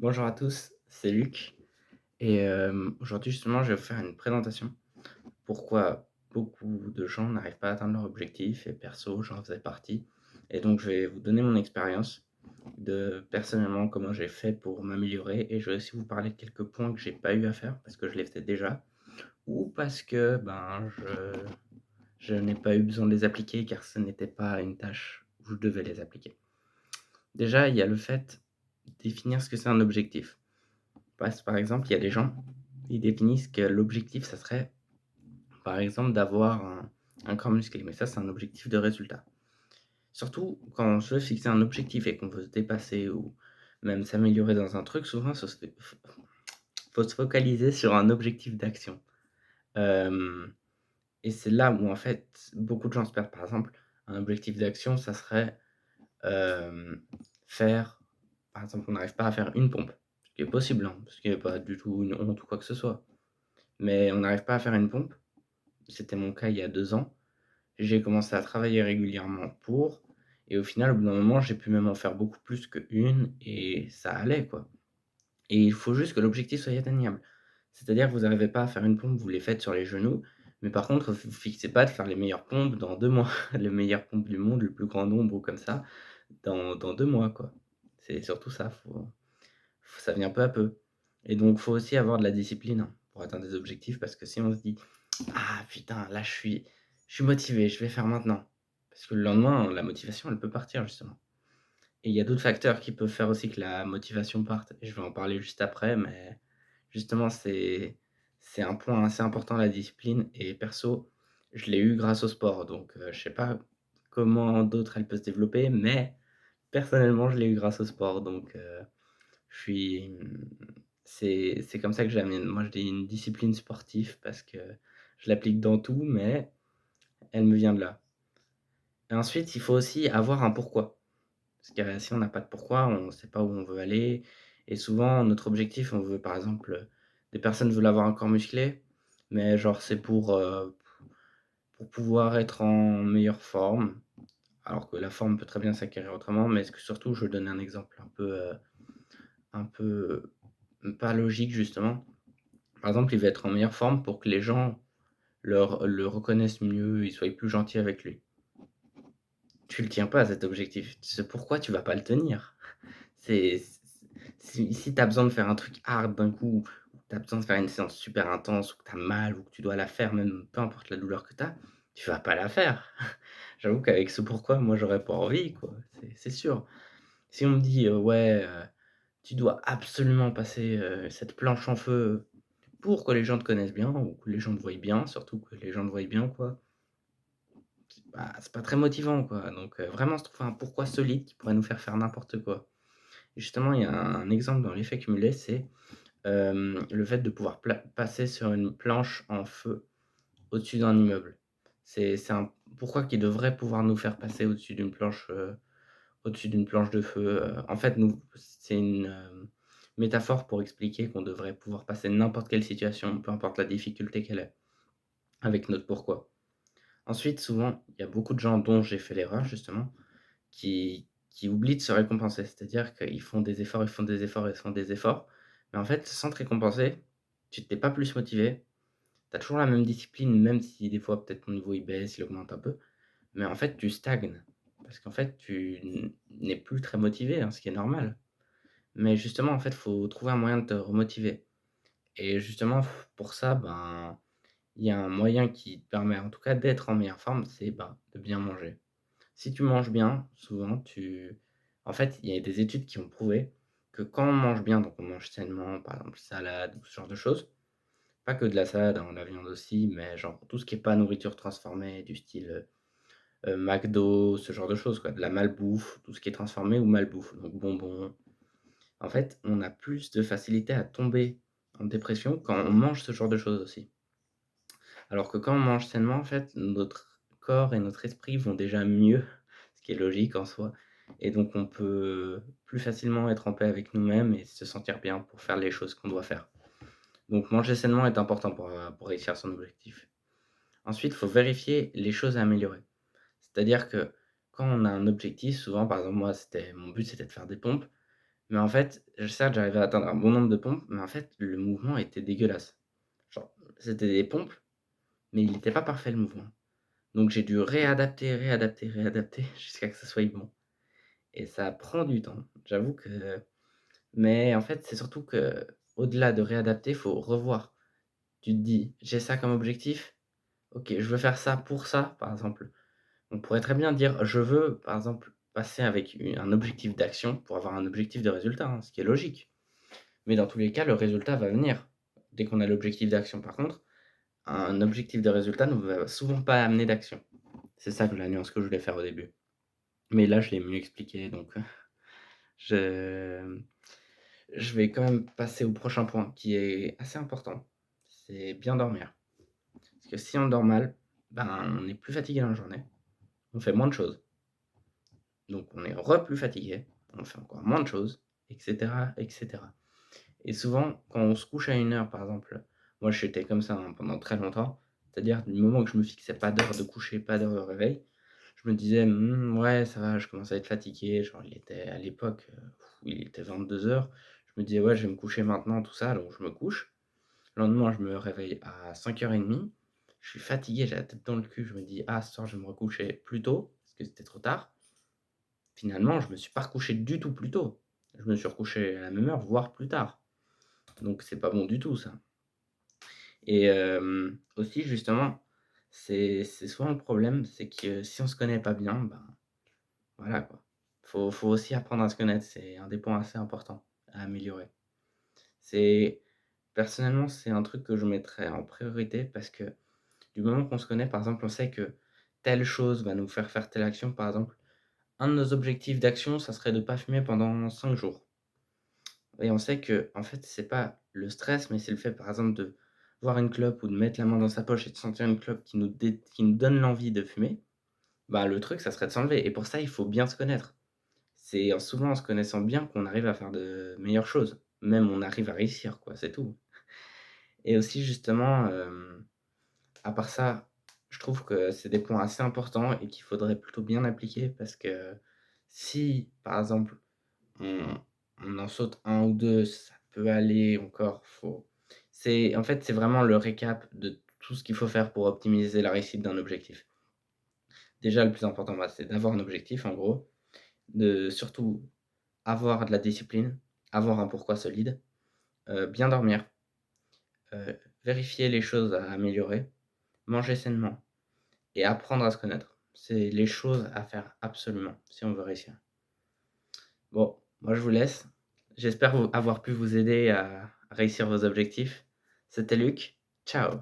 Bonjour à tous, c'est Luc et aujourd'hui justement je vais vous faire une présentation. Pourquoi beaucoup de gens n'arrivent pas à atteindre leur objectif et perso, j'en faisais partie et donc je vais vous donner mon expérience de personnellement comment j'ai fait pour m'améliorer et je vais aussi vous parler de quelques points que j'ai pas eu à faire parce que je les faisais déjà ou parce que, je n'ai pas eu besoin de les appliquer car ce n'était pas une tâche où je devais les appliquer. Déjà, il y a le fait de définir ce que c'est un objectif. Par exemple, il y a des gens, ils définissent que l'objectif, ça serait, par exemple, d'avoir un corps musclé, mais ça, c'est un objectif de résultat. Surtout quand on se veut fixer un objectif et qu'on veut se dépasser ou même s'améliorer dans un truc, souvent, faut se focaliser sur un objectif d'action. Hem et c'est là où, en fait, beaucoup de gens se perdent. Par exemple, un objectif d'action, ça serait, hem, faire par exemple, on n'arrive pas à faire une pompe, ce qui est possible, hein, ce qui est pas du tout une honte ou quoi que ce soit. Mais on n'arrive pas à faire une pompe. C'était mon cas il y a 2 ans. J'ai commencé à travailler régulièrement pour et au final, au bout d'un moment, j'ai pu même en faire beaucoup plus qu'1 et ça allait, quoi. Et il faut juste que l'objectif soit atteignable. C'est-à-dire que vous n'arrivez pas à faire une pompe, vous les faites sur les genoux, mais par contre, vous fixez pas de faire les meilleures pompes dans 2 mois, les meilleures pompes du monde, le plus grand nombre ou comme ça, dans 2 mois, quoi. C'est surtout ça, ça vient peu à peu. Et donc faut aussi avoir de la discipline, hein, pour atteindre des objectifs parce que si on se dit: «Ah putain, là je suis motivé, je vais faire maintenant». Parce que le lendemain, la motivation, elle peut partir justement. Et il y a d'autres facteurs qui peuvent faire aussi que la motivation parte et je vais en parler juste après, mais justement c'est un point assez important, la discipline et perso, je l'ai eu grâce au sport donc je sais pas comment d'autres elle peut se développer, mais personnellement, je l'ai eu grâce au sport donc je suis, c'est comme ça que j'amène. Moi, j'ai une discipline sportive parce que je l'applique dans tout, mais elle me vient de là. Et ensuite, il faut aussi avoir un pourquoi. Parce que si on n'a pas de pourquoi, on ne sait pas où on veut aller et souvent notre objectif, on veut par exemple, des personnes veulent avoir un corps musclé, mais genre c'est pour pouvoir être en meilleure forme, alors que la forme peut très bien s'acquérir autrement, mais est-ce que surtout je vais donner un exemple un peu, pas logique justement. Par exemple, il veut être en meilleure forme pour que les gens le reconnaissent mieux, ils soient plus gentils avec lui. Tu le tiens pas à cet objectif. C'est pourquoi tu vas pas le tenir. C'est si tu as besoin de faire un truc hard d'un coup, ou tu as besoin de faire une séance super intense, ou que tu as mal, ou que tu dois la faire même peu importe la douleur que tu as, tu vas pas la faire. J'avoue qu'avec ce pourquoi, moi j'aurais pas envie quoi, c'est sûr. Si on me dit, «Ouais, tu dois absolument passer, cette planche en feu pour que les gens te connaissent bien ou que les gens te voient bien, surtout que les gens te voient bien quoi». C'est pas très motivant quoi, donc vraiment se trouver un pourquoi solide qui pourrait nous faire faire n'importe quoi. Et justement, il y a un exemple dans l'effet cumulé, c'est, le fait de pouvoir passer sur une planche en feu au-dessus d'un immeuble. C'est un pourquoi qui devrait pouvoir nous faire passer au-dessus d'une planche de feu, en fait, nous c'est une, métaphore pour expliquer qu'on devrait pouvoir passer n'importe quelle situation, peu importe la difficulté qu'elle est, avec notre pourquoi. Ensuite, souvent, il y a beaucoup de gens dont j'ai fait l'erreur justement, qui oublient de se récompenser. C'est-à-dire qu'ils font des efforts, ils font des efforts, ils font des efforts, mais en fait, sans te récompenser, tu t'es pas plus motivé. Tu as toujours la même discipline, même si des fois peut-être ton niveau il baisse, il augmente un peu, mais en fait, tu stagnes. Parce qu'en fait, tu n'es plus très motivé, hein, ce qui est normal. Mais justement, en fait, faut trouver un moyen de te remotiver. Et justement, pour ça, il y a un moyen qui te permet en tout cas d'être en meilleure forme, c'est, de bien manger. Si tu manges bien, souvent en fait, il y a des études qui ont prouvé que quand on mange bien, donc on mange sainement, par exemple salade ou ce genre de choses, pas que de la salade, hein, la viande aussi, mais genre tout ce qui est pas nourriture transformée du style, McDo, ce genre de choses quoi, de la malbouffe, tout ce qui est transformé ou malbouffe, donc bonbons. En fait, on a plus de facilité à tomber en dépression quand on mange ce genre de choses aussi. Alors que quand on mange sainement, en fait, notre corps et notre esprit vont déjà mieux, ce qui est logique en soi et donc on peut plus facilement être en paix avec nous-mêmes et se sentir bien pour faire les choses qu'on doit faire. Donc manger sainement est important pour réussir son objectif. Ensuite, il faut vérifier les choses à améliorer. C'est-à-dire que quand on a un objectif, souvent, par exemple, moi, mon but, c'était de faire des pompes, Mais en fait, certes, j'arrivais à atteindre un bon nombre de pompes, mais en fait, le mouvement était dégueulasse. Genre, c'était des pompes, mais il était pas parfait le mouvement. Donc j'ai dû réadapter, réadapter, réadapter jusqu'à que ça soit bon et ça prend du temps. J'avoue que mais en fait, c'est surtout que au-delà de réadapter, il faut revoir. Tu te dis: «J'ai ça comme objectif, OK, je veux faire ça pour ça», par exemple. On pourrait très bien dire: «Je veux», par exemple, passer avec un objectif d'action pour avoir un objectif de résultat, hein, ce qui est logique. Mais dans tous les cas, le résultat va venir dès qu'on a l'objectif d'action. Par contre, un objectif de résultat ne va souvent pas amener d'action. C'est ça que la nuance que je voulais faire au début. Mais là, je l'ai mieux expliqué, donc je je vais quand même passer au prochain point qui est assez important. C'est bien dormir. Parce que si on dort mal, ben, on est plus fatigué dans la journée, on fait moins de choses. Donc on est plus fatigué, on fait encore moins de choses, et cetera, et cetera. Et souvent, quand on se couche à une heure, par exemple, moi j'étais comme ça, hein, pendant très longtemps, c'est-à-dire du moment que je me fixais pas d'heure de coucher, pas d'heure de réveil, je me disais: Ouais, ça va, je commence à être fatigué». Genre il était à l'époque, il était 22 heures. Je me disais: «Ouais, je vais me coucher maintenant», tout ça, donc je me couche. Le lendemain, je me réveille à 5h30. Je suis fatigué, j'ai la tête dans le cul, je me dis: «Ah, ce soir, je vais me recoucher plus tôt», parce que c'était trop tard. Finalement, je me suis pas recouché du tout plus tôt. Je me suis recouché à la même heure, voire plus tard. Donc c'est pas bon du tout ça. Et aussi justement, c'est souvent le problème, c'est que si on se connaît pas bien, ben, voilà quoi. Faut aussi apprendre à se connaître, c'est un des points assez importants à améliorer. C'est personnellement, c'est un truc que je mettrais en priorité parce que du moment qu'on se connaît, par exemple, on sait que telle chose va nous faire faire telle action. Par exemple, un de nos objectifs d'action, ça serait de pas fumer pendant 5 jours. Et on sait que en fait, c'est pas le stress, mais c'est le fait, par exemple, de voir une clope ou de mettre la main dans sa poche et de sentir une clope qui nous donne l'envie de fumer. Bah, le truc, ça serait de s'enlever et pour ça, il faut bien se connaître. C'est souvent en se connaissant bien qu'on arrive à faire de meilleures choses. Même on arrive à réussir, quoi, c'est tout. Et aussi justement, à part ça, je trouve que c'est des points assez importants et qu'il faudrait plutôt bien appliquer parce que si, par exemple, on on en saute un ou 2, ça peut aller encore, en fait, c'est vraiment le récap de tout ce qu'il faut faire pour optimiser la réussite d'un objectif. Déjà, le plus important, bah, c'est d'avoir un objectif, en gros, de surtout avoir de la discipline, avoir un pourquoi solide, bien dormir, vérifier les choses à améliorer, manger sainement et apprendre à se connaître. C'est les choses à faire absolument si on veut réussir. Bon, moi je vous laisse. J'espère avoir pu vous aider à réussir vos objectifs. C'était Luc. Ciao.